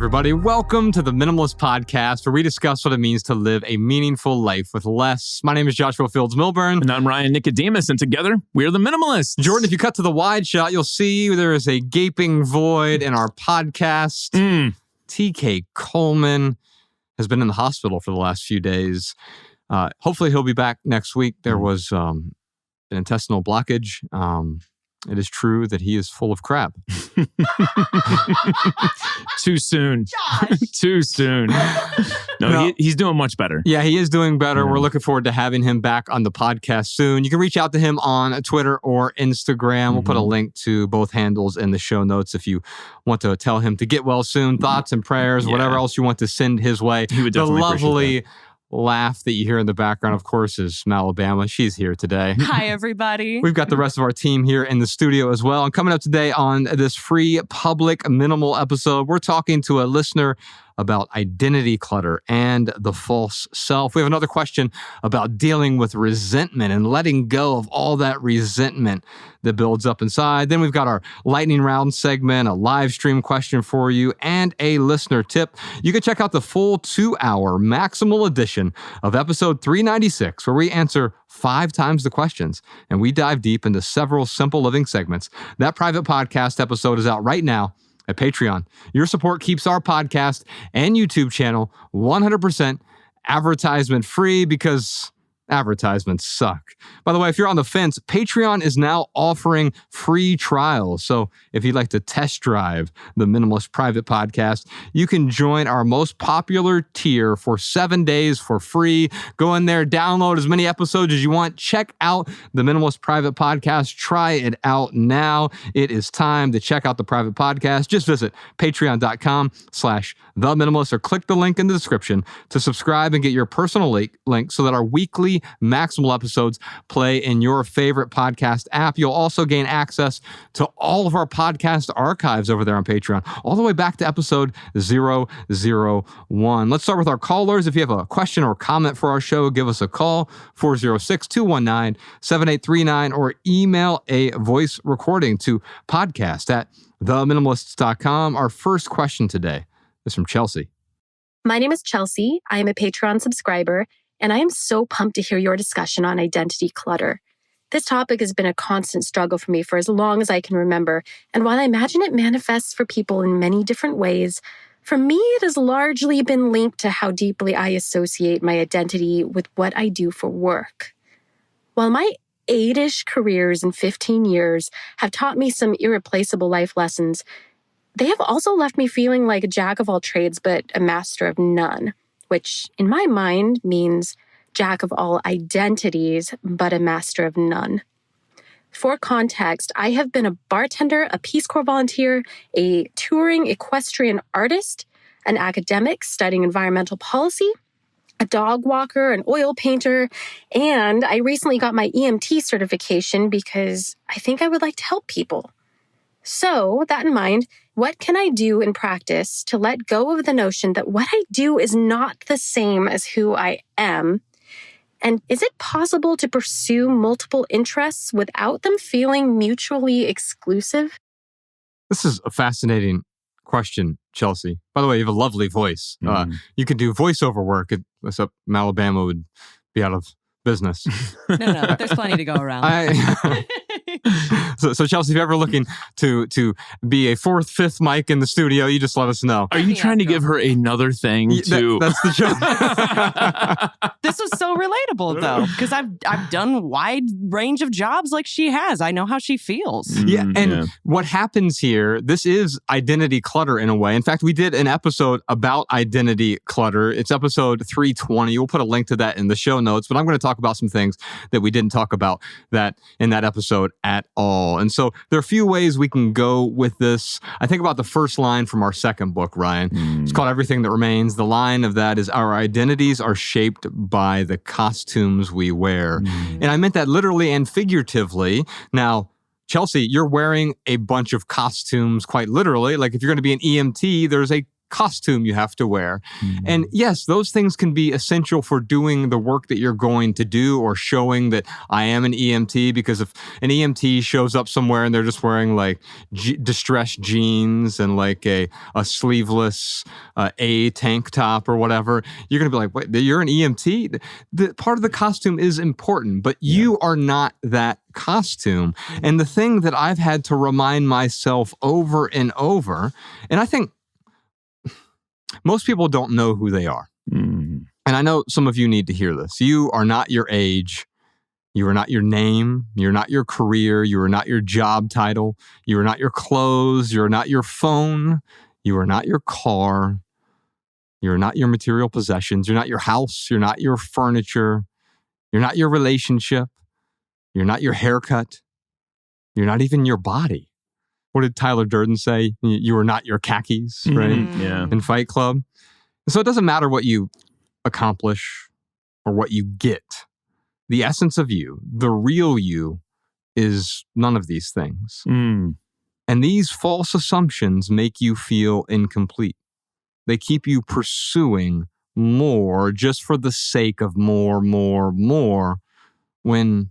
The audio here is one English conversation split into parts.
everybody. Welcome to the Minimalist Podcast, where we discuss what it means to live a meaningful life with less. My name is Joshua Fields-Milburn. And I'm Ryan Nicodemus, and together, we're the Minimalists. Jordan, if you cut to the wide shot, you'll see there is a gaping void in our podcast. TK Coleman has been in the hospital for the last few days. Hopefully, he'll be back next week. There was an intestinal blockage. It is true that he is full of crap. Too soon. Josh. Too soon. No. He's doing much better. Yeah, he is doing better. We're looking forward to having him back on the podcast soon. You can reach out to him on Twitter or Instagram. We'll put a link to both handles in the show notes if you want to tell him to get well soon. Thoughts and prayers, whatever else you want to send his way. He would definitely lovely laugh that you hear in the background, of course, is Malabama. She's here today. Hi, everybody. We've got the rest of our team here in the studio as well. And coming up today on this free public minimal episode, we're talking to a listener about identity clutter and the false self. We have another question about dealing with resentment and letting go of all that resentment that builds up inside. Then we've got our lightning round segment, a live stream question for you, and a listener tip. You can check out the full 2-hour maximal edition of episode 396, where we answer 5 times the questions and we dive deep into several simple living segments. That private podcast episode is out right now at Patreon. Your support keeps our podcast and YouTube channel 100% advertisement free because advertisements suck. By the way, if you're on the fence, Patreon is now offering free trials. So if you'd like to test drive the Minimalist Private Podcast, you can join our most popular tier for 7 days for free. Go in there, download as many episodes as you want. Check out the Minimalist Private Podcast. Try it out now. It is time to check out the private podcast. Just visit patreon.com/theminimalist or click the link in the description to subscribe and get your personal link so that our weekly maximal episodes play in your favorite podcast app. You'll also gain access to all of our podcast archives over there on Patreon, all the way back to episode 001. Let's start with our callers. If you have a question or comment for our show, give us a call, 406-219-7839, or email a voice recording to podcast@theminimalists.com. Our first question today is from Chelsea. My name is Chelsea. I am a Patreon subscriber, and I am so pumped to hear your discussion on identity clutter. This topic has been a constant struggle for me for as long as I can remember, and while I imagine it manifests for people in many different ways, for me it has largely been linked to how deeply I associate my identity with what I do for work. While my 8-ish careers in 15 years have taught me some irreplaceable life lessons, they have also left me feeling like a jack of all trades but a master of none, which in my mind means jack of all identities, but a master of none. For context, I have been a bartender, a Peace Corps volunteer, a touring equestrian artist, an academic studying environmental policy, a dog walker, an oil painter, and I recently got my EMT certification because I think I would like to help people. So, that in mind, what can I do in practice to let go of the notion that what I do is not the same as who I am? And is it possible to pursue multiple interests without them feeling mutually exclusive? This is a fascinating question, Chelsea. By the way, you have a lovely voice. You could do voiceover work, except Alabama would be out of business. No, there's plenty to go around. So Chelsea, if you're ever looking to be a 4th, 5th mic in the studio, you just let us know. Are you trying to give her another thing to... That's the joke. This was so relatable, though, because I've done wide range of jobs like she has. I know how she feels. What happens here, this is identity clutter in a way. In fact, we did an episode about identity clutter. It's episode 320. We'll put a link to that in the show notes, but I'm going to talk about some things that we didn't talk about that in that episode at all. And so there are a few ways we can go with this. I think about the first line from our second book, Ryan. It's called Everything That Remains. The line of that is, our identities are shaped by the costumes we wear. And I meant that literally and figuratively. Now, Chelsea, you're wearing a bunch of costumes quite literally. Like if you're going to be an EMT, there's a costume you have to wear. And yes, those things can be essential for doing the work that you're going to do or showing that I am an EMT, because if an EMT shows up somewhere and they're just wearing like distressed jeans and like a sleeveless A tank top or whatever, you're going to be like, wait, you're an EMT? The part of the costume is important, but you are not that costume. And the thing that I've had to remind myself over and over, and I think most people don't know who they are. And I know some of you need to hear this. You are not your age. You are not your name. You're not your career. You are not your job title. You are not your clothes. You are not your phone. You are not your car. You're not your material possessions. You're not your house. You're not your furniture. You're not your relationship. You're not your haircut. You're not even your body. What did Tyler Durden say? You are not your khakis, right? Yeah. In Fight Club. So it doesn't matter what you accomplish or what you get. The essence of you, the real you, is none of these things. And these false assumptions make you feel incomplete. They keep you pursuing more just for the sake of more, when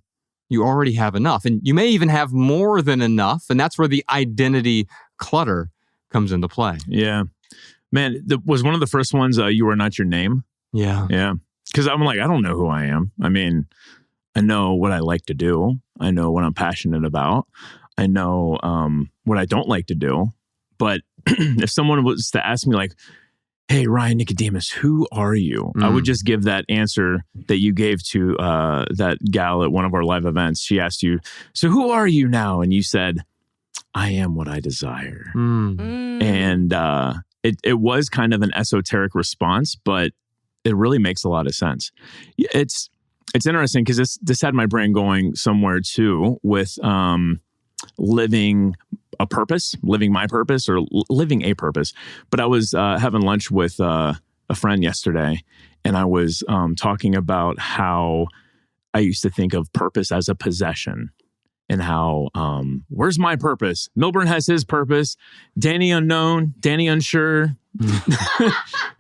you already have enough. And you may even have more than enough. And that's where the identity clutter comes into play. Yeah. Man, was one of the first ones, you are not your name. Yeah. Yeah. Because I'm like, I don't know who I am. I mean, I know what I like to do. I know what I'm passionate about. I know what I don't like to do. But if someone was to ask me like, hey, Ryan Nicodemus, who are you? I would just give that answer that you gave to that gal at one of our live events. She asked you, so who are you now? And you said, I am what I desire. And it was kind of an esoteric response, but it really makes a lot of sense. It's interesting because this had my brain going somewhere too with living a purpose, living my purpose, or living a purpose. But I was having lunch with a friend yesterday, and I was talking about how I used to think of purpose as a possession, and how where's my purpose? Milburn has his purpose. Danny unknown, Danny unsure,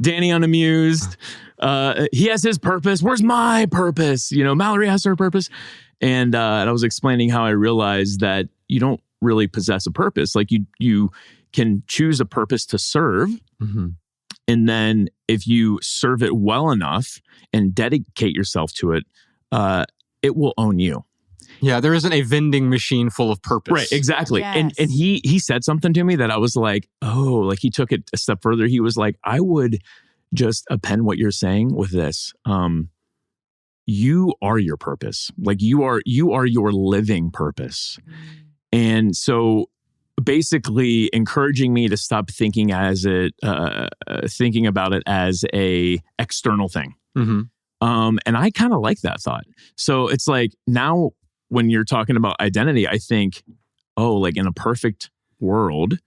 Danny unamused. He has his purpose. Where's my purpose? You know, Mallory has her purpose. And I was explaining how I realized that you don't really possess a purpose. Like you can choose a purpose to serve. And then if you serve it well enough and dedicate yourself to it, it will own you. Yeah, there isn't a vending machine full of purpose. Right, exactly. Yes. And he said something to me that I was like, oh, like he took it a step further. He was like, I would just append what you're saying with this. You are your purpose. Like you are your living purpose. And so basically encouraging me to stop thinking thinking about it as a external thing. And I kind of like that thought. So it's like now when you're talking about identity, I think, oh, like in a perfect world,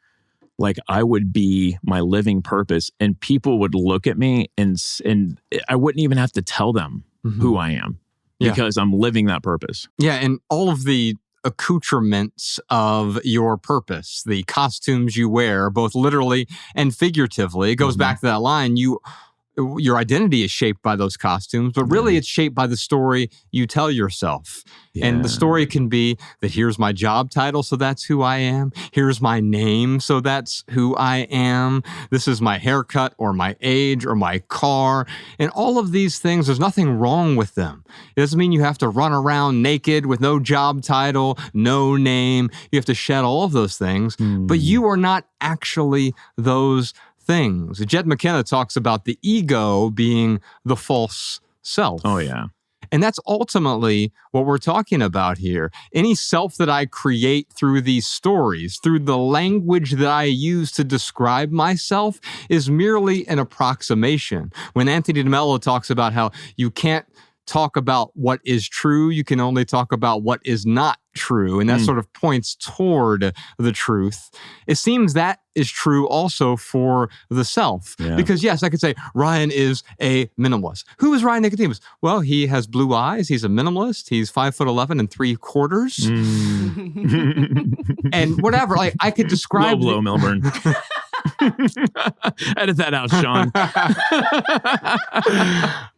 like I would be my living purpose, and people would look at me and I wouldn't even have to tell them who I am because I'm living that purpose. Yeah. And all of the accoutrements of your purpose, the costumes you wear, both literally and figuratively, it goes back to that line, your identity is shaped by those costumes, but really it's shaped by the story you tell yourself. And the story can be that here's my job title, so that's who I am. Here's my name, so that's who I am. This is my haircut or my age or my car. And all of these things, there's nothing wrong with them. It doesn't mean you have to run around naked with no job title, no name. You have to shed all of those things, but you are not actually those things. Jed McKenna talks about the ego being the false self. Oh, yeah. And that's ultimately what we're talking about here. Any self that I create through these stories, through the language that I use to describe myself, is merely an approximation. When Anthony DeMello talks about how you can't talk about what is true, you can only talk about what is not true. And that sort of points toward the truth. It seems that is true also for the self. Yeah. Because yes, I could say Ryan is a minimalist. Who is Ryan Nicodemus? Well, he has blue eyes. He's a minimalist. He's 5'11" 3/4. And whatever, like I could describe. Low blow, Milburn. Edit that out, Sean.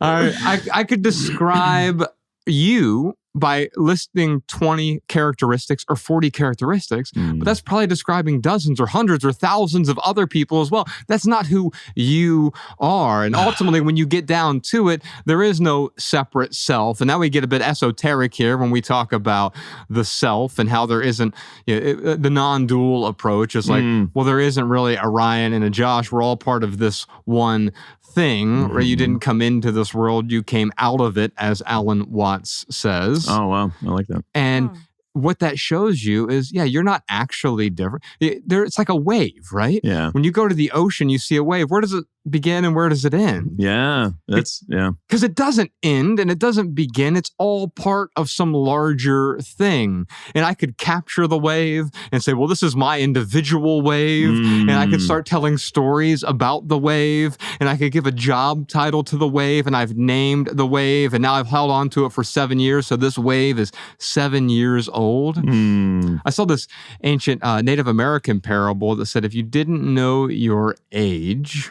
All right. I could describe you by listing 20 characteristics or 40 characteristics, but that's probably describing dozens or hundreds or thousands of other people as well. That's not who you are. And ultimately, when you get down to it, there is no separate self. And now we get a bit esoteric here when we talk about the self and how there isn't, the non-dual approach is like, well, there isn't really a Ryan and a Josh. We're all part of this one thing, where you didn't come into this world, you came out of it, as Alan Watts says. Oh, wow. I like that. And what that shows you is, you're not actually different. It's like a wave, right? Yeah. When you go to the ocean, you see a wave. Where does it begin and where does it end? Yeah. Because it doesn't end and it doesn't begin. It's all part of some larger thing. And I could capture the wave and say, well, this is my individual wave. And I could start telling stories about the wave. And I could give a job title to the wave. And I've named the wave. And now I've held on to it for 7 years. So this wave is 7 years old. I saw this ancient Native American parable that said, if you didn't know your age,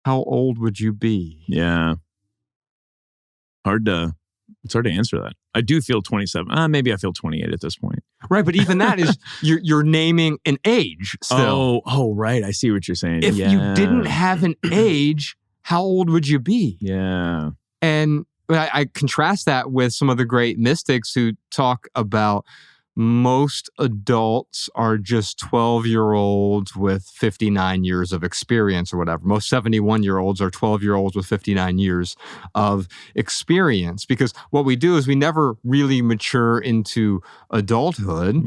how old would you be? Yeah. It's hard to answer that. I do feel 27. Maybe I feel 28 at this point. Right, but even that is, you're naming an age still. Oh, right. I see what you're saying. If you didn't have an age, how old would you be? Yeah. And I contrast that with some of the great mystics who talk about most adults are just 12-year-olds with 59 years of experience or whatever. Most 71-year-olds are 12-year-olds with 59 years of experience. Because what we do is we never really mature into adulthood.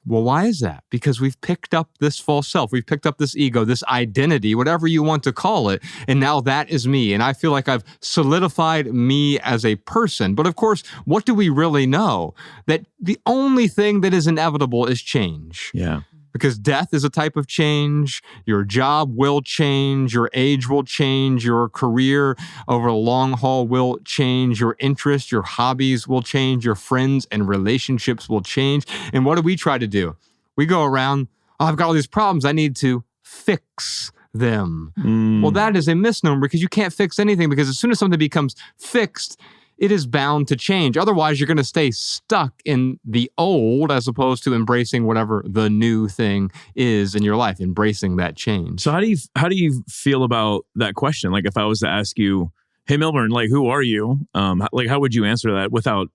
Well, why is that? Because we've picked up this false self. We've picked up this ego, this identity, whatever you want to call it. And now that is me. And I feel like I've solidified me as a person. But of course, what do we really know? That the only thing that is inevitable is change. Yeah. Because death is a type of change. Your job will change. Your age will change. Your career over the long haul will change. Your interests, your hobbies will change. Your friends and relationships will change. And what do we try to do? We go around, I've got all these problems. I need to fix them. Well, that is a misnomer because you can't fix anything, because as soon as something becomes fixed, it is bound to change. Otherwise, you're going to stay stuck in the old as opposed to embracing whatever the new thing is in your life, embracing that change. So how do you feel about that question? Like, if I was to ask you, hey, Milburn, like, who are you? Like, how would you answer that without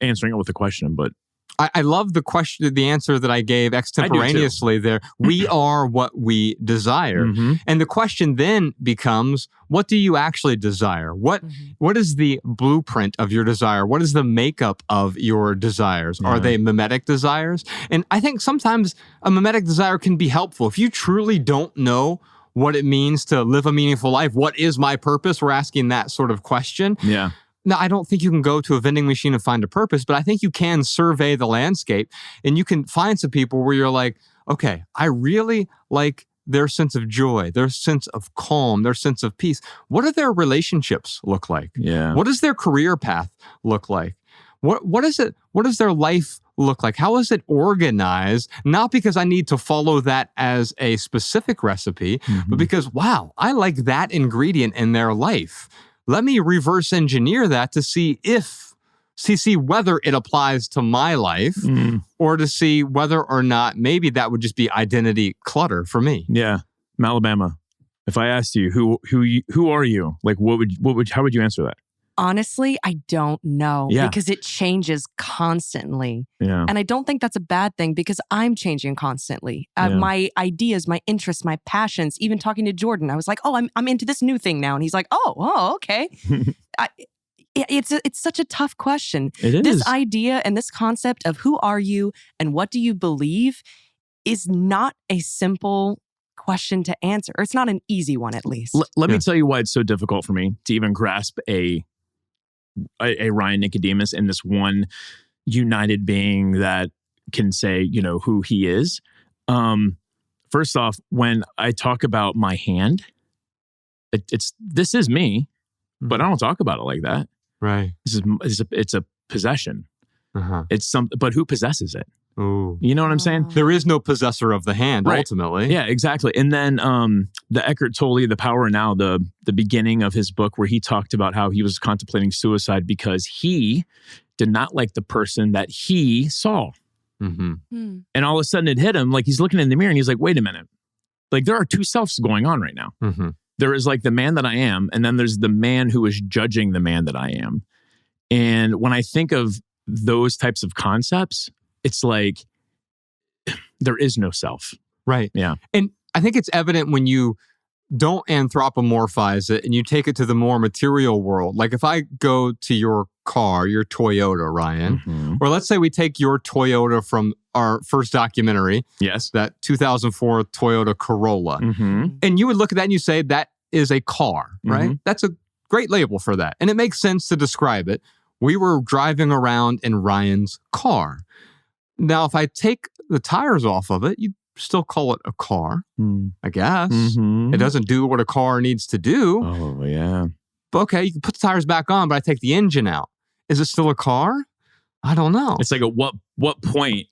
answering it with a question? But I love the question, the answer that I gave extemporaneously there. We are what we desire. And the question then becomes, what do you actually desire? What is the blueprint of your desire? What is the makeup of your desires? Are they mimetic desires? And I think sometimes a mimetic desire can be helpful. If you truly don't know what it means to live a meaningful life, what is my purpose? We're asking that sort of question. Yeah. Now, I don't think you can go to a vending machine and find a purpose, but I think you can survey the landscape and you can find some people where you're like, okay, I really like their sense of joy, their sense of calm, their sense of peace. What do their relationships look like? Yeah. What does their career path look like? What is it? What does their life look like? How is it organized? Not because I need to follow that as a specific recipe, but because, wow, I like that ingredient in their life. Let me reverse engineer that to see whether it applies to my life or to see whether or not maybe that would just be identity clutter for me. Yeah. Alabama. If I asked you who are you? Like, how would you answer that? Honestly, I don't know, Yeah. because it changes constantly. Yeah. And I don't think that's a bad thing, because I'm changing constantly. Yeah. My ideas, my interests, my passions, even talking to Jordan, I was like, oh, I'm into this new thing now. And he's like, oh, okay. It's such a tough question. It is. This idea and this concept of who are you and what do you believe is not a simple question to answer. Or it's not an easy one, at least. Let me tell you why it's so difficult for me to even grasp a Ryan Nicodemus and this one united being that can say, who he is. First off, when I talk about my hand, this is me, but I don't talk about it like that. Right. It's a possession. It's something, but who possesses it? Ooh. You know what I'm saying? There is no possessor of the hand, Right. ultimately. Yeah, exactly. And then the Eckhart Tolle, The Power Now, the beginning of his book where he talked about how he was contemplating suicide because he did not like the person that he saw. Mm-hmm. And all of a sudden it hit him, like he's looking in the mirror and he's like, wait a minute. Like there are two selves going on right now. Mm-hmm. There is like the man that I am, and then there's the man who is judging the man that I am. And when I think of those types of concepts, it's like there is no self. Right. Yeah. And I think it's evident when you don't anthropomorphize it and you take it to the more material world. Like if I go to your car, your Toyota, Ryan, Mm-hmm. or let's say we take your Toyota from our first documentary, Yes. that 2004 Toyota Corolla, Mm-hmm. and you would look at that and you say, that is a car, right? Mhm. That's a great label for that. And it makes sense to describe it. We were driving around in Ryan's car. Now, if I take the tires off of it, you'd still call it a car, I guess. Mm-hmm. It doesn't do what a car needs to do. Oh, yeah. But okay, you can put the tires back on, but I take the engine out. Is it still a car? I don't know. It's like at what point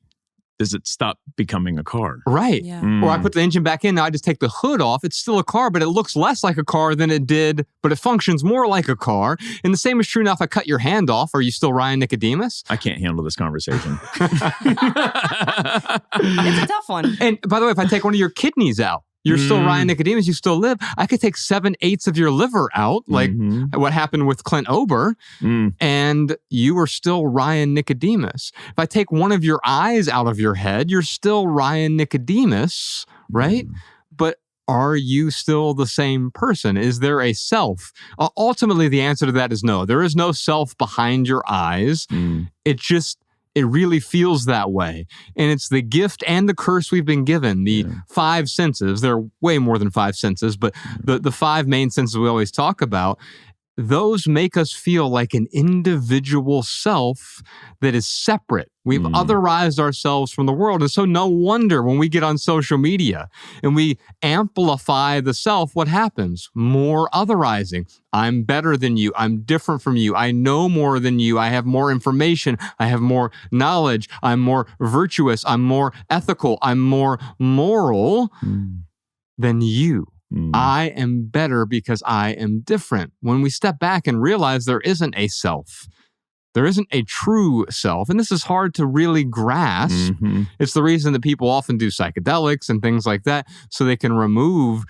does it stop becoming a car? Right. Yeah. Or I put the engine back in, now I just take the hood off. It's still a car, but it looks less like a car than it did, but it functions more like a car. And the same is true now if I cut your hand off. Are you still Ryan Nicodemus? I can't handle this conversation. It's a tough one. And by the way, if I take one of your kidneys out, you're still Ryan Nicodemus, you still live. I could take 7/8 of your liver out, like what happened with Clint Ober, and you are still Ryan Nicodemus. If I take one of your eyes out of your head, you're still Ryan Nicodemus, right? But are you still the same person? Is there a self? Ultimately, the answer to that is no. There is no self behind your eyes. It really feels that way. And it's the gift and the curse we've been given, the five senses. There are way more than five senses, but the five main senses we always talk about, those make us feel like an individual self that is separate. We've otherized ourselves from the world. And so no wonder when we get on social media and we amplify the self, what happens? More otherizing. I'm better than you. I'm different from you. I know more than you. I have more information. I have more knowledge. I'm more virtuous. I'm more ethical. I'm more moral than you. I am better because I am different. When we step back and realize there isn't a self, there isn't a true self, and this is hard to really grasp. It's the reason that people often do psychedelics and things like that, so they can remove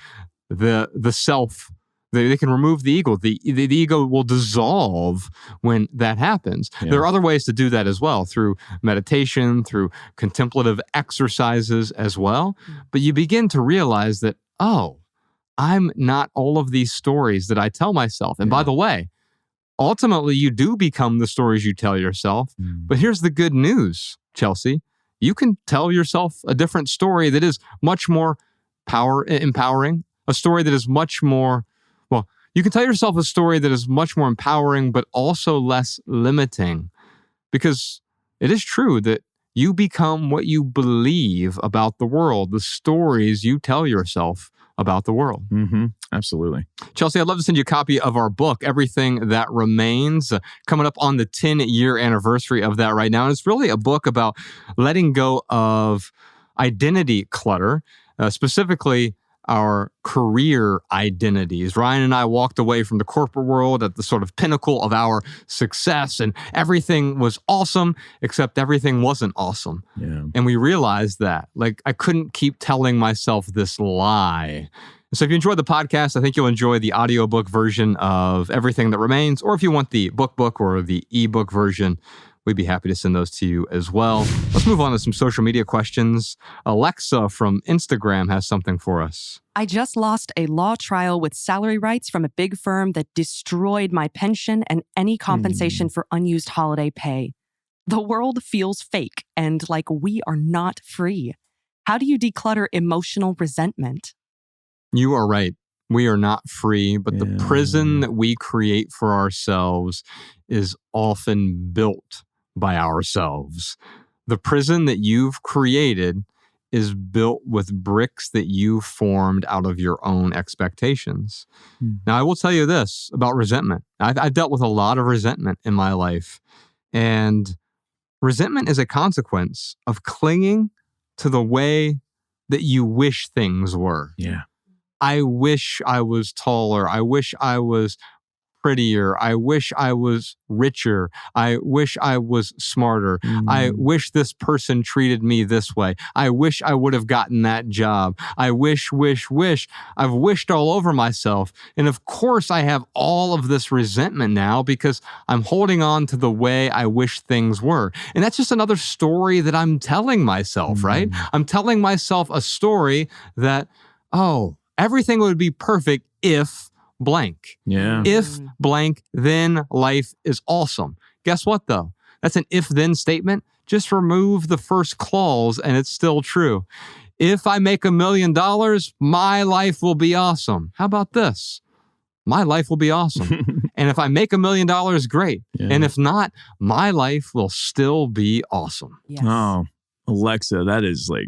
the self. They can remove the ego. The ego will dissolve when that happens. Yeah. There are other ways to do that as well, through meditation, through contemplative exercises as well. But you begin to realize that, oh, I'm not all of these stories that I tell myself. And by the way, ultimately, you do become the stories you tell yourself. But here's the good news, Chelsea. You can tell yourself a different story that is much more empowering, a story that is much more, well, you can tell yourself a story that is much more empowering, but also less limiting. Because it is true that you become what you believe about the world, the stories you tell yourself about the world. Absolutely. Chelsea, I'd love to send you a copy of our book, Everything That Remains, coming up on the 10-year anniversary of that right now. And it's really a book about letting go of identity clutter, specifically our career identities. Ryan and I walked away from the corporate world at the sort of pinnacle of our success, and everything was awesome, except everything wasn't awesome. Yeah. And we realized that, like, I couldn't keep telling myself this lie. So if you enjoyed the podcast, I think you'll enjoy the audiobook version of Everything That Remains, or if you want the book or the ebook version, we'd be happy to send those to you as well. Let's move on to some social media questions. Alexa from Instagram has something for us. I just lost a law trial with salary rights from a big firm that destroyed my pension and any compensation for unused holiday pay. The world feels fake and like we are not free. How do you declutter emotional resentment? You are right. We are not free, but the prison that we create for ourselves is often built by ourselves. The prison that you've created is built with bricks that you formed out of your own expectations. Now, I will tell you this about resentment. I've dealt with a lot of resentment in my life. And Resentment is a consequence of clinging to the way that you wish things were. Yeah. I wish I was taller. I wish I was prettier. I wish I was richer. I wish I was smarter. I wish this person treated me this way. I wish I would have gotten that job. I wish. I've wished all over myself. And of course, I have all of this resentment now because I'm holding on to the way I wish things were. And that's just another story that I'm telling myself, right? I'm telling myself a story that, oh, everything would be perfect if blank. Yeah. If blank, then life is awesome. Guess what, though? That's an if-then statement. Just remove the first clause and it's still true. If I make $1 million, my life will be awesome. How about this? My life will be awesome. And if I make $1 million, great. Yeah. And if not, my life will still be awesome. Yes. Oh, Alexa, that is like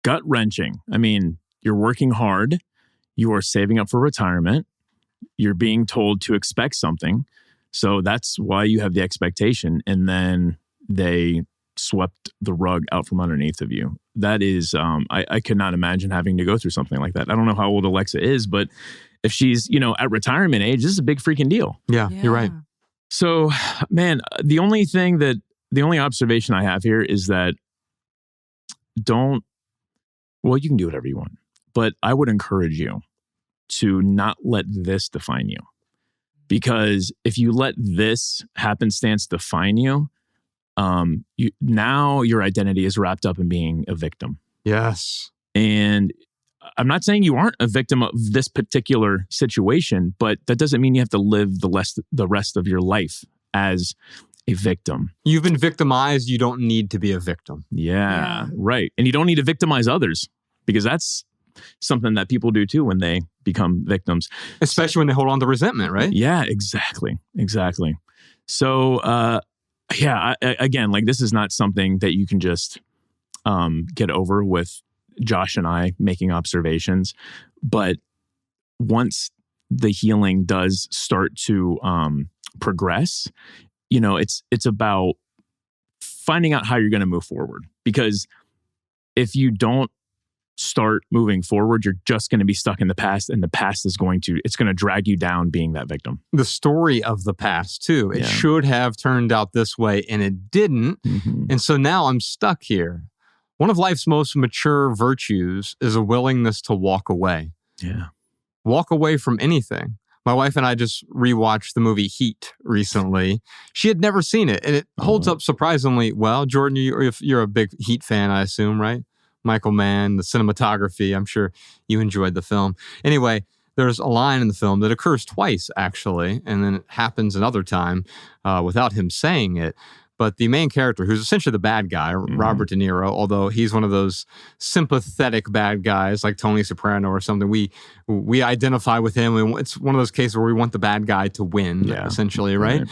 gut-wrenching. I mean, you're working hard. You are saving up for retirement. You're being told to expect something. So that's why you have the expectation. And then they swept the rug out from underneath of you. That is, I could not imagine having to go through something like that. I don't know how old Alexa is, but if she's, at retirement age, this is a big freaking deal. Yeah, you're right. So, man, the only observation I have here is that you can do whatever you want, but I would encourage you to not let this define you. Because if you let this happenstance define you, now your identity is wrapped up in being a victim. Yes. And I'm not saying you aren't a victim of this particular situation, but that doesn't mean you have to live the rest of your life as a victim. You've been victimized. You don't need to be a victim. Yeah, right. And you don't need to victimize others, because that's something that people do too when they become victims. Especially when they hold on to resentment, right? Yeah, exactly. So, again, like this is not something that you can just get over with Josh and I making observations. But once the healing does start to progress, it's about finding out how you're going to move forward. Because if you don't start moving forward, you're just going to be stuck in the past, and the past it's going to drag you down being that victim. The story of the past too. It should have turned out this way and it didn't. And so now I'm stuck here. One of life's most mature virtues is a willingness to walk away. Yeah. Walk away from anything. My wife and I just rewatched the movie Heat recently. She had never seen it, and it holds up surprisingly well. Jordan, you're a big Heat fan, I assume, right? Michael Mann, the cinematography. I'm sure you enjoyed the film. Anyway, there's a line in the film that occurs twice, actually, and then it happens another time without him saying it. But the main character, who's essentially the bad guy, Robert De Niro, although he's one of those sympathetic bad guys like Tony Soprano or something, we identify with him. And it's one of those cases where we want the bad guy to win, essentially, right?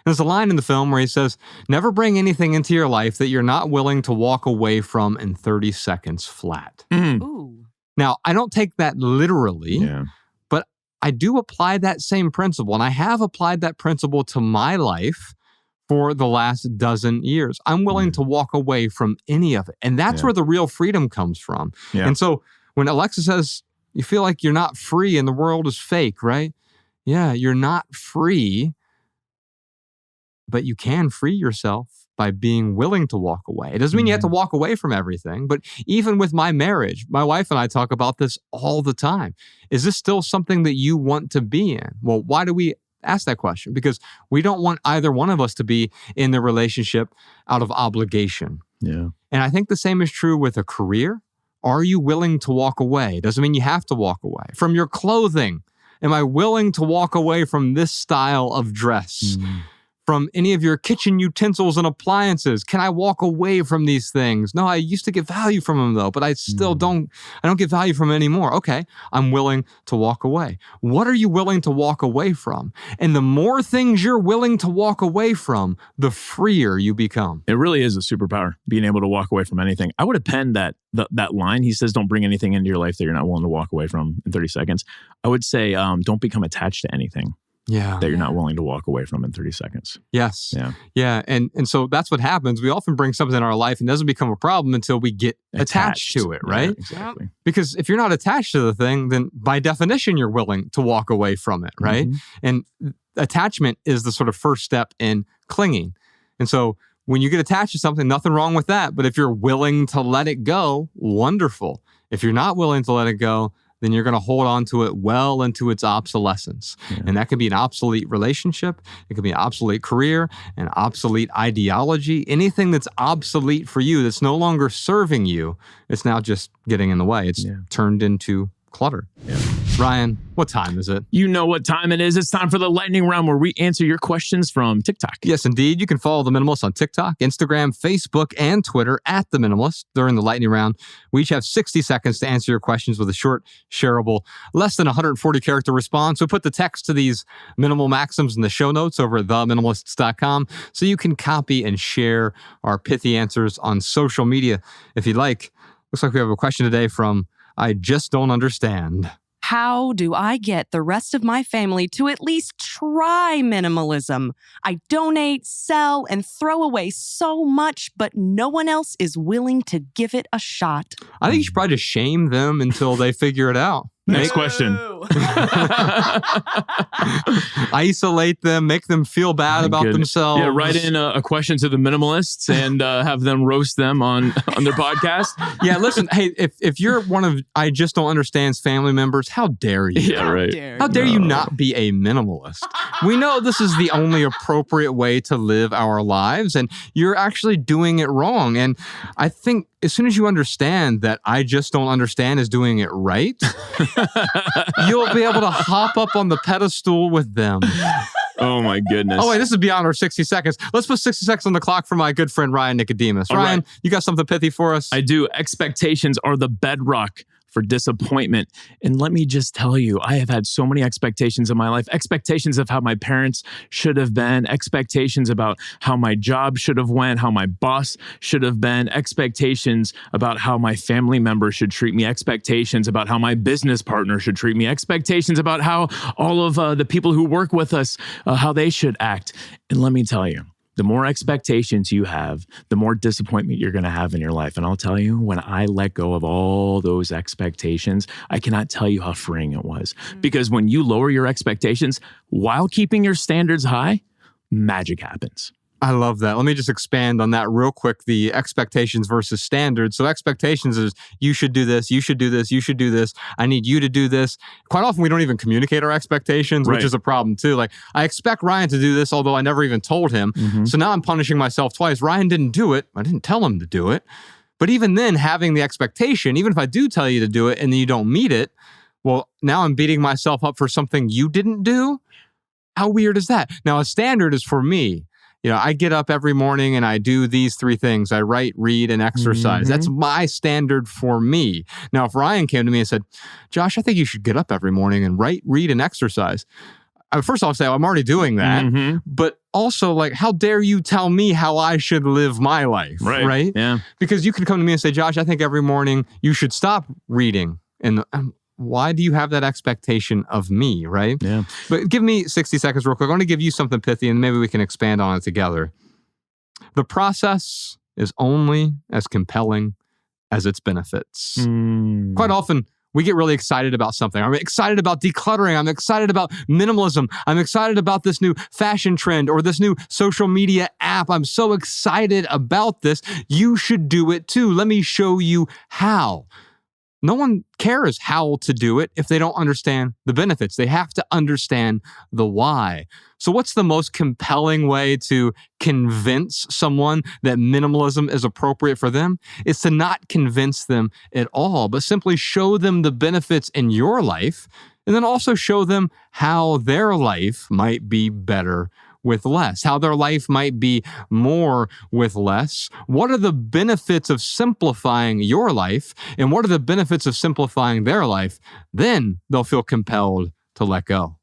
There's a line in the film where he says, never bring anything into your life that you're not willing to walk away from in 30 seconds flat. Ooh. Now, I don't take that literally, but I do apply that same principle. And I have applied that principle to my life for the last dozen years. I'm willing to walk away from any of it. And that's where the real freedom comes from. Yeah. And so when Alexa says, you feel like you're not free and the world is fake, right? Yeah, you're not free, but you can free yourself by being willing to walk away. It doesn't mean you have to walk away from everything, but even with my marriage, my wife and I talk about this all the time. Is this still something that you want to be in? Well, why do we ask that question? Because we don't want either one of us to be in the relationship out of obligation. Yeah. And I think the same is true with a career. Are you willing to walk away? Doesn't mean you have to walk away. From your clothing, am I willing to walk away from this style of dress? From any of your kitchen utensils and appliances? Can I walk away from these things? No, I used to get value from them though, but I still don't get value from them anymore. Okay, I'm willing to walk away. What are you willing to walk away from? And the more things you're willing to walk away from, the freer you become. It really is a superpower, being able to walk away from anything. I would have penned that line. He says, don't bring anything into your life that you're not willing to walk away from in 30 seconds. I would say, don't become attached to anything. Yeah. that you're not willing to walk away from in 30 seconds. Yes. Yeah. Yeah. And so that's what happens. We often bring something in our life and it doesn't become a problem until we get attached to it, right? Yeah, exactly. Because if you're not attached to the thing, then by definition, you're willing to walk away from it, right? And attachment is the sort of first step in clinging. And so when you get attached to something, nothing wrong with that. But if you're willing to let it go, wonderful. If you're not willing to let it go, then you're going to hold on to it well into its obsolescence. Yeah. And that can be an obsolete relationship. It can be an obsolete career, an obsolete ideology, anything that's obsolete for you, that's no longer serving you. It's now just getting in the way. It's turned into clutter. Yeah. Ryan, what time is it? You know what time it is. It's time for the lightning round where we answer your questions from TikTok. Yes, indeed. You can follow The Minimalists on TikTok, Instagram, Facebook, and Twitter at The Minimalists. During the lightning round, we each have 60 seconds to answer your questions with a short, shareable, less than 140-character response. So put the text to these minimal maxims in the show notes over at theminimalists.com so you can copy and share our pithy answers on social media if you'd like. Looks like we have a question today from I Just Don't Understand. How do I get the rest of my family to at least try minimalism? I donate, sell, and throw away so much, but no one else is willing to give it a shot. I think you should probably just shame them until they figure it out. Next question. Isolate them, make them feel bad about themselves. Yeah, write in a question to the Minimalists and have them roast them on their podcast. Yeah, listen, hey, if you're one of I Just Don't Understand's family members, how dare you? Yeah, right. How dare you not be a minimalist? We know this is the only appropriate way to live our lives, and you're actually doing it wrong. And I think as soon as you understand that I Just Don't Understand is doing it right, you'll be able to hop up on the pedestal with them. Oh my goodness. Oh wait, this is beyond our 60 seconds. Let's put 60 seconds on the clock for my good friend Ryan Nicodemus. Ryan, you got something pithy for us? I do. Expectations are the bedrock for disappointment. And let me just tell you, I have had so many expectations in my life, expectations of how my parents should have been, expectations about how my job should have went, how my boss should have been, expectations about how my family member should treat me, expectations about how my business partner should treat me, expectations about how all of the people who work with us, how they should act. And let me tell you, the more expectations you have, the more disappointment you're going to have in your life. And I'll tell you, when I let go of all those expectations, I cannot tell you how freeing it was. Because when you lower your expectations while keeping your standards high, magic happens. I love that. Let me just expand on that real quick, the expectations versus standards. So expectations is you should do this, you should do this, you should do this. I need you to do this. Quite often we don't even communicate our expectations, which is a problem too. Like I expect Ryan to do this, although I never even told him. So now I'm punishing myself twice. Ryan didn't do it. I didn't tell him to do it. But even then, having the expectation, even if I do tell you to do it and then you don't meet it, well, now I'm beating myself up for something you didn't do. How weird is that? Now a standard is for me. You know, I get up every morning and I do these 3 things. I write, read, and exercise. That's my standard for me. Now, if Ryan came to me and said, Josh, I think you should get up every morning and write, read, and exercise. First I'll say, I'm already doing that. But also, like, how dare you tell me how I should live my life, right? Yeah. Because you could come to me and say, Josh, I think every morning you should stop reading. And why do you have that expectation of me, right? Yeah. But give me 60 seconds real quick. I want to give you something pithy and maybe we can expand on it together. The process is only as compelling as its benefits. Quite often, we get really excited about something. I'm excited about decluttering. I'm excited about minimalism. I'm excited about this new fashion trend or this new social media app. I'm so excited about this. You should do it too. Let me show you how. No one cares how to do it if they don't understand the benefits. They have to understand the why. So what's the most compelling way to convince someone that minimalism is appropriate for them? It's to not convince them at all, but simply show them the benefits in your life and then also show them how their life might be better with less, how their life might be more with less. What are the benefits of simplifying your life? And what are the benefits of simplifying their life? Then they'll feel compelled to let go.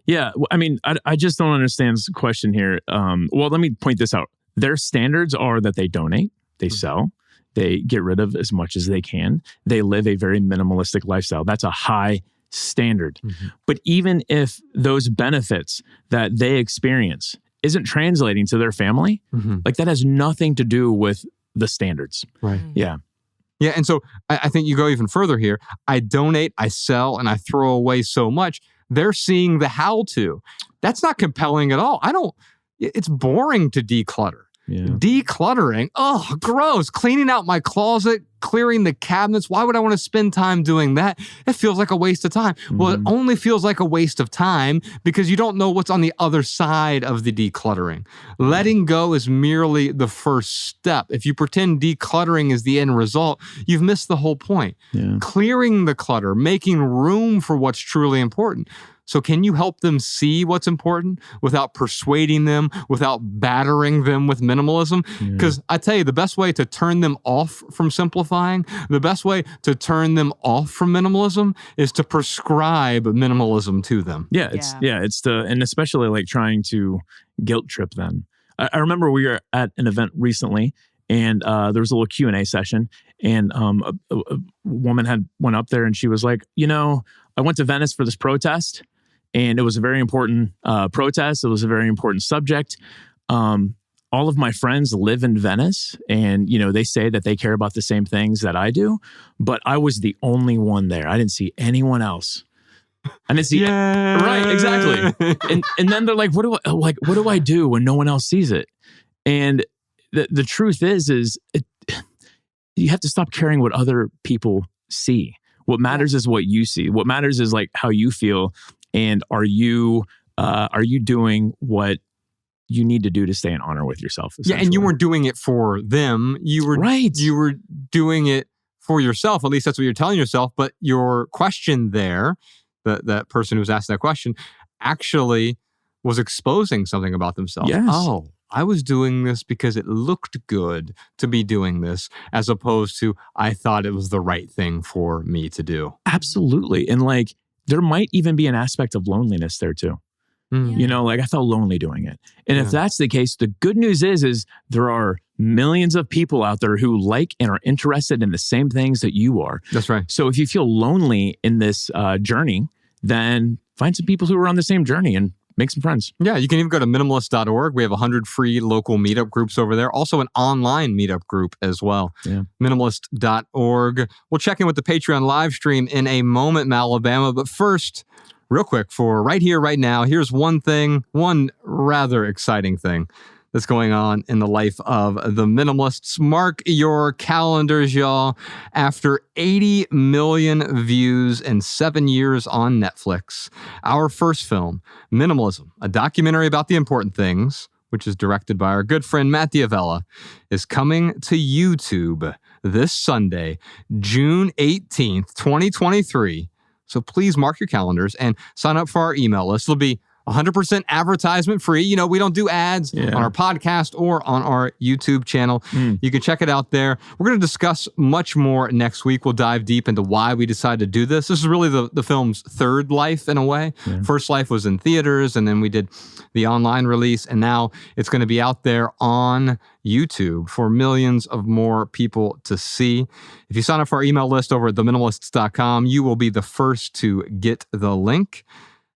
Yeah. I mean, I just don't understand the question here. Well, let me point this out. Their standards are that they donate, they sell, they get rid of as much as they can. They live a very minimalistic lifestyle. That's a high standard. But even if those benefits that they experience isn't translating to their family, like that has nothing to do with the standards. Right. Yeah. Yeah. And so I think you go even further here. I donate, I sell, and I throw away so much. They're seeing the how to. That's not compelling at all. It's boring to declutter. Yeah. Decluttering, oh, gross. Cleaning out my closet, clearing the cabinets. Why would I want to spend time doing that? It feels like a waste of time. Well, it only feels like a waste of time because you don't know what's on the other side of the decluttering. Letting go is merely the first step. If you pretend decluttering is the end result, you've missed the whole point. Yeah. Clearing the clutter, making room for what's truly important. So can you help them see what's important without persuading them, without battering them with minimalism? Because I tell you, the best way to turn them off from simplifying, the best way to turn them off from minimalism is to prescribe minimalism to them. And especially like trying to guilt trip them. I remember we were at an event recently and there was a little Q&A session and a woman went up there and she was like, I went to Venice for this protest. And it was a very important protest. It was a very important subject. All of my friends live in Venice and, they say that they care about the same things that I do, but I was the only one there. I didn't see anyone else. I didn't see, right, exactly. And then they're like, what do I do when no one else sees it? And the truth is you have to stop caring what other people see. What matters is what you see. What matters is like how you feel. And are you doing what you need to do to stay in honor with yourself? Yeah, and you weren't doing it for them. You were right. You were doing it for yourself. At least that's what you're telling yourself. But your question there, that person who was asking that question, actually was exposing something about themselves. Yes. Oh, I was doing this because it looked good to be doing this, as opposed to I thought it was the right thing for me to do. Absolutely, and like. There might even be an aspect of loneliness there too. Like I felt lonely doing it. And if that's the case, the good news is there are millions of people out there who like and are interested in the same things that you are. That's right. So if you feel lonely in this journey, then find some people who are on the same journey and make some friends. Yeah, you can even go to minimalists.org. We have 100 free local meetup groups over there. Also an online meetup group as well. Yeah. Minimalist.org. We'll check in with the Patreon live stream in a moment, Alabama. But first, real quick, for right here, right now, here's one rather exciting thing that's going on in the life of the Minimalists. Mark your calendars, y'all. After 80 million views in 7 years on Netflix, our first film, Minimalism, a documentary about the important things, which is directed by our good friend Matt Diavella, is coming to YouTube this Sunday, June 18th, 2023. So please mark your calendars and sign up for our email list. It'll be 100% advertisement free. We don't do ads on our podcast or on our YouTube channel. You can check it out there. We're going to discuss much more next week. We'll dive deep into why we decided to do this. This is really the film's third life in a way. Yeah. First life was in theaters, and then we did the online release, and now it's going to be out there on YouTube for millions of more people to see. If you sign up for our email list over at theminimalists.com, you will be the first to get the link.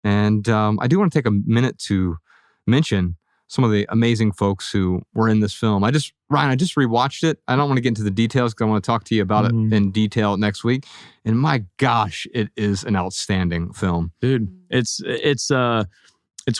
And I do want to take a minute to mention some of the amazing folks who were in this film. Ryan, I just rewatched it. I don't want to get into the details because I want to talk to you about it in detail next week. And my gosh, it is an outstanding film. Dude, it's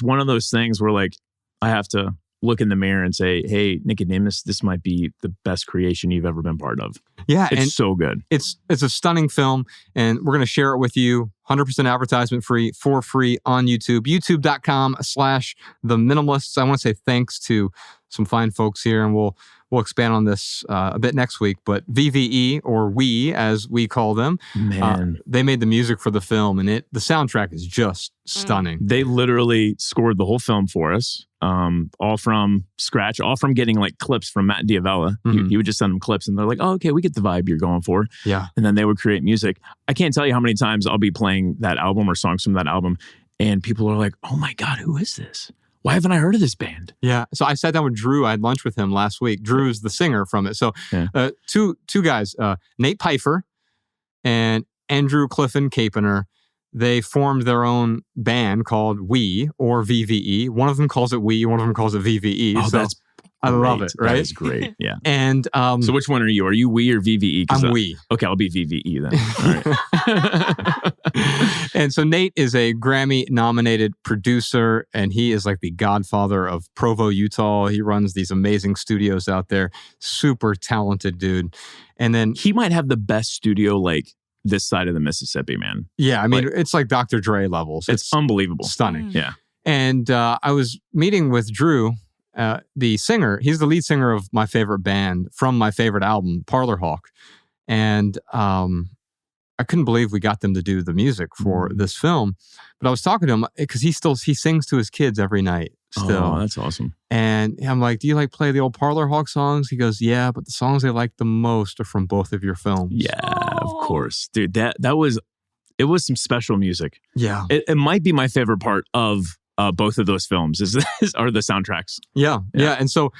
one of those things where like I have to look in the mirror and say, hey, Nicodemus, this might be the best creation you've ever been part of. Yeah. It's so good. It's a stunning film, and we're going to share it with you 100% advertisement free for free on YouTube, youtube.com/theminimalists. I want to say thanks to some fine folks here, and we'll expand on this a bit next week. But VVE, or We, as we call them, they made the music for the film, and the soundtrack is just stunning. They literally scored the whole film for us, all from scratch, all from getting like clips from Matt Diavella. He would just send them clips, and they're like, "Oh, okay, we get the vibe you're going for." Yeah, and then they would create music. I can't tell you how many times I'll be playing that album or songs from that album, and people are like, "Oh my God, who is this? Why haven't I heard of this band?" Yeah. So I sat down with Drew. I had lunch with him last week. Drew's the singer from it. So two guys, Nate Pfeiffer and Andrew Clifton Capener. they formed their own band called We or VVE. One of them calls it We, one of them calls it VVE. Oh, so that's I love it, right? That is great. Yeah. And so which one are you? Are you We or VVE? I'm We. Okay, I'll be VVE then. All right. And so Nate is a Grammy-nominated producer, and he is like the godfather of Provo, Utah. He runs these amazing studios out there. Super talented dude. And then He might have the best studio like this side of the Mississippi, man. yeah, I mean, it's like Dr. Dre levels. It's unbelievable. Stunning. Mm. Yeah. And I was meeting with Drew, the singer. He's the lead singer of my favorite band from my favorite album, Parlor Hawk. And I couldn't believe we got them to do the music for this film. But I was talking to him because he sings to his kids every night still. Oh, that's awesome. And I'm like, do you like play the old Parlor Hawk songs? He goes, yeah, but the songs they like the most are from both of your films. Yeah, of Oh. course. Dude, it was some special music. Yeah. It might be my favorite part of both of those films are the soundtracks. Yeah. And so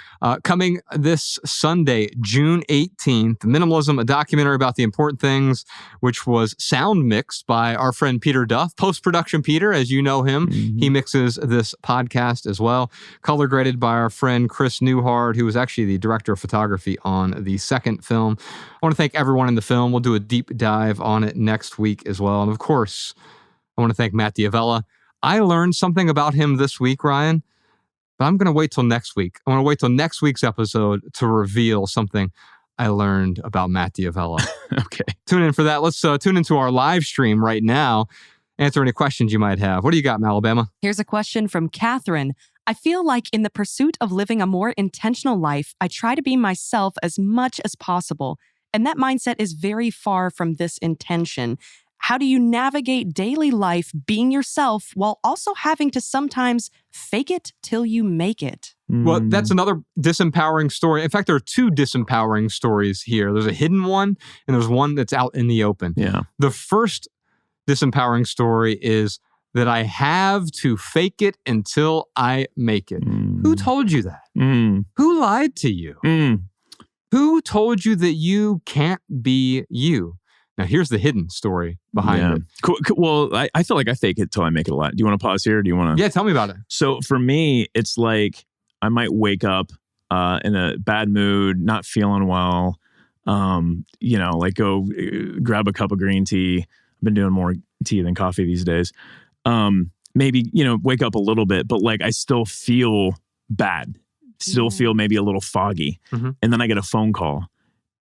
coming this Sunday, June 18th, Minimalism, a documentary about the important things, which was sound mixed by our friend Peter Duff, post-production Peter, as you know him. Mm-hmm. He mixes this podcast as well. Color graded by our friend Chris Newhart, who was actually the director of photography on the second film. I want to thank everyone in the film. We'll do a deep dive on it next week as well. And of course, I want to thank Matt D'Avella. I learned something about him this week, Ryan, but I'm going to wait till next week. I want to wait till next week's episode to reveal something I learned about Matt D'Avella. Okay. Tune in for that. Let's tune into our live stream right now. Answer any questions you might have. What do you got, Alabama? Here's a question from Catherine. I feel like in the pursuit of living a more intentional life, I try to be myself as much as possible. And that mindset is very far from this intention. How do you navigate daily life being yourself while also having to sometimes fake it till you make it? Well, that's another disempowering story. In fact, there are two disempowering stories here. There's a hidden one, and there's one that's out in the open. Yeah. The first disempowering story is that I have to fake it until I make it. Who told you that? Who lied to you? Who told you that you can't be you? Now, here's the hidden story behind it. Cool. Well, I feel like I fake it till I make it a lot. Do you want to pause here? Or do you want to? Yeah, tell me about it. So for me, it's like I might wake up in a bad mood, not feeling well. Like go grab a cup of green tea. I've been doing more tea than coffee these days. Maybe, wake up a little bit, but like I still feel bad, still feel maybe a little foggy. And then I get a phone call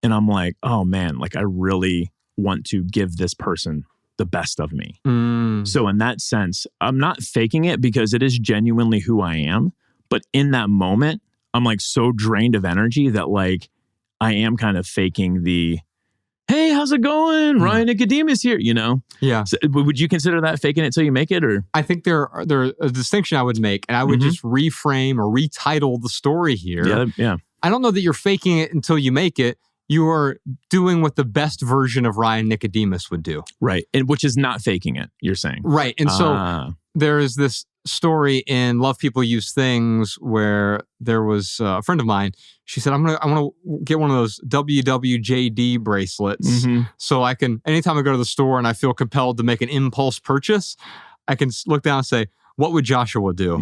and I'm like, oh man, like I really want to give this person the best of me. So in that sense, I'm not faking it because it is genuinely who I am. But in that moment, I'm like so drained of energy that like I am kind of faking the, hey, how's it going? Ryan Nicodemus here, Yeah. So, would you consider that faking it till you make it? Or I think there a distinction I would make, and I would just reframe or retitle the story here. Yeah. I don't know that you're faking it until you make it. You are doing what the best version of Ryan Nicodemus would do. Right. And which is not faking it, you're saying. Right. And so there is this story in Love People Use Things where there was a friend of mine. She said, I want to get one of those WWJD bracelets so I can, anytime I go to the store and I feel compelled to make an impulse purchase, I can look down and say, what would Joshua do?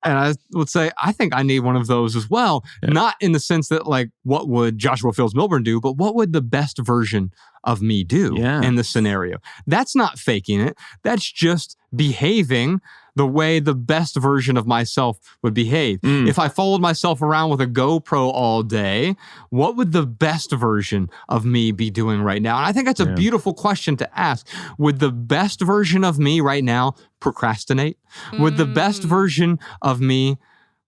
And I would say, I think I need one of those as well. Yeah. Not in the sense that like, what would Joshua Fields Milburn do, but what would the best version of me do in this scenario? That's not faking it. That's just behaving the way the best version of myself would behave. If I followed myself around with a GoPro all day, what would the best version of me be doing right now? And I think that's a beautiful question to ask. Would the best version of me right now procrastinate? Would the best version of me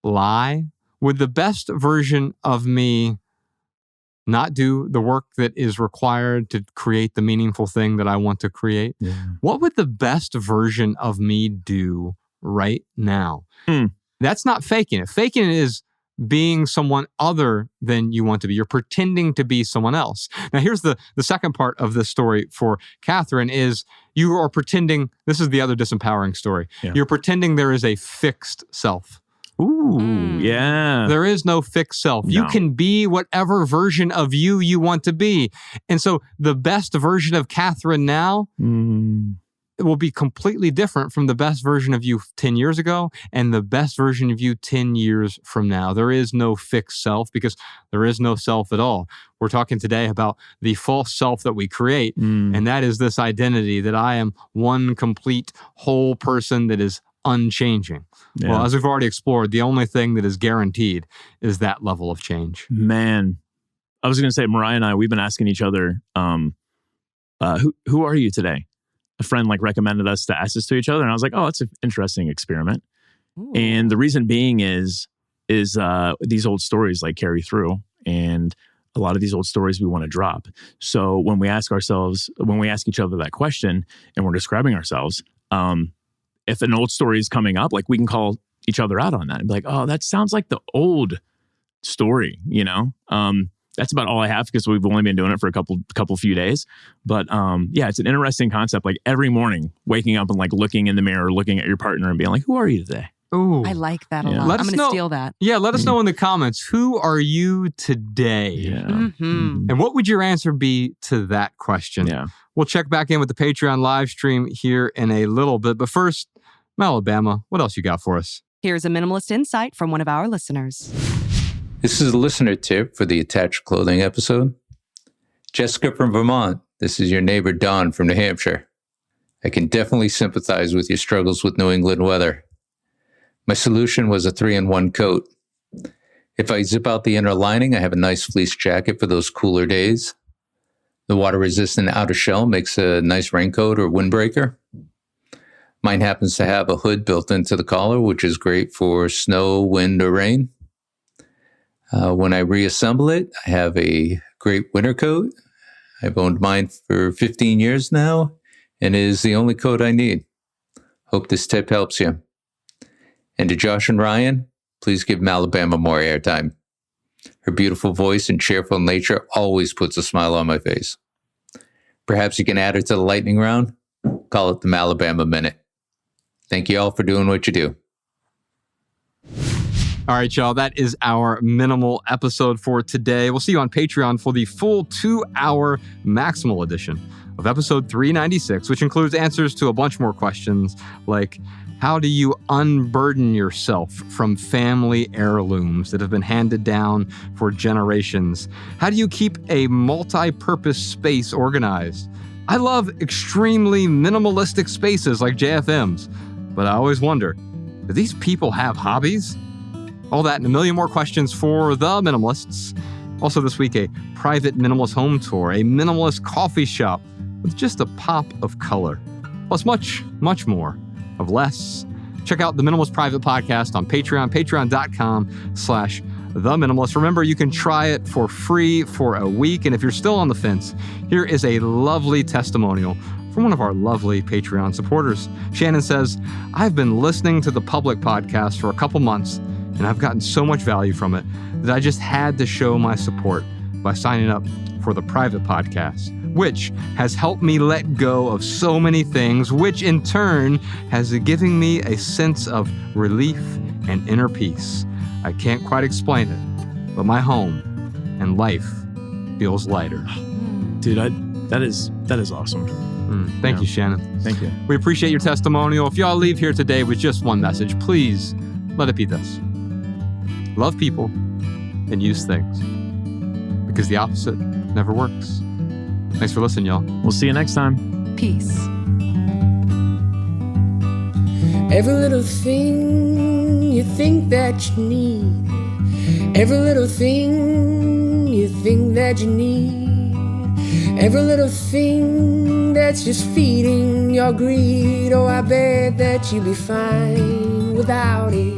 lie? Would the best version of me not do the work that is required to create the meaningful thing that I want to create? What would the best version of me do right now? That's not faking it. Faking it is being someone other than you want to be. You're pretending to be someone else. Now, here's the second part of this story for Catherine is you are pretending, this is the other disempowering story. You're pretending there is a fixed self. Ooh, yeah. There is no fixed self. You No. can be whatever version of you want to be. And so the best version of Catherine now it will be completely different from the best version of you 10 years ago and the best version of you 10 years from now. There is no fixed self because there is no self at all. We're talking today about the false self that we create, and that is this identity that I am one complete whole person that is unchanging. Yeah. Well, as we've already explored, the only thing that is guaranteed is that level of change. Man, I was going to say, Mariah and I, we've been asking each other, who are you today? A friend recommended us to ask this to each other. And I was like, oh, that's an interesting experiment. Ooh. And the reason being is these old stories carry through. And a lot of these old stories we want to drop. So when we ask each other that question and we're describing ourselves, if an old story is coming up, we can call each other out on that and be like, oh, that sounds like the old story, That's about all I have because we've only been doing it for a couple few days. But yeah, it's an interesting concept. Every morning, waking up and looking in the mirror, looking at your partner and being like, who are you today? Ooh. I like that a Yeah. lot. I'm going to steal that. Yeah, let us know in the comments, who are you today? Yeah. Mm-hmm. And what would your answer be to that question? Yeah. We'll check back in with the Patreon live stream here in a little bit. But first, Alabama, what else you got for us? Here's a minimalist insight from one of our listeners. This is a listener tip for the attached clothing episode. Jessica from Vermont. This is your neighbor Don from New Hampshire. I can definitely sympathize with your struggles with New England weather. My solution was a 3-in-1 coat. If I zip out the inner lining, I have a nice fleece jacket for those cooler days. The water-resistant outer shell makes a nice raincoat or windbreaker. Mine happens to have a hood built into the collar, which is great for snow, wind, or rain. When I reassemble it, I have a great winter coat. I've owned mine for 15 years now, and it is the only coat I need. Hope this tip helps you. And to Josh and Ryan, please give Alabama more airtime. Her beautiful voice and cheerful nature always puts a smile on my face. Perhaps you can add her to the lightning round. Call it the Alabama Minute. Thank you all for doing what you do. All right, y'all, that is our minimal episode for today. We'll see you on Patreon for the full 2-hour maximal edition of episode 396, which includes answers to a bunch more questions like, how do you unburden yourself from family heirlooms that have been handed down for generations? How do you keep a multi-purpose space organized? I love extremely minimalistic spaces like JFM's, but I always wonder, do these people have hobbies? All that and a million more questions for the Minimalists. Also this week, a private minimalist home tour, a minimalist coffee shop with just a pop of color, plus much, much more of less. Check out the Minimalist Private Podcast on Patreon, patreon.com/The Minimalist. Remember, you can try it for free for a week. And if you're still on the fence, here is a lovely testimonial from one of our lovely Patreon supporters. Shannon says, I've been listening to the public podcast for a couple months, and I've gotten so much value from it that I just had to show my support by signing up for the private podcast, which has helped me let go of so many things, which in turn has given me a sense of relief and inner peace. I can't quite explain it, but my home and life feels lighter. Dude, that is awesome. Thank you, Shannon. Thank you. We appreciate your testimonial. If y'all leave here today with just one message, please let it be this. Love people and use things, because the opposite never works. Thanks for listening, y'all. We'll see you next time. Peace. Every little thing you think that you need, every little thing you think that you need, every little thing that's just feeding your greed. Oh, I bet that you'd be fine without it.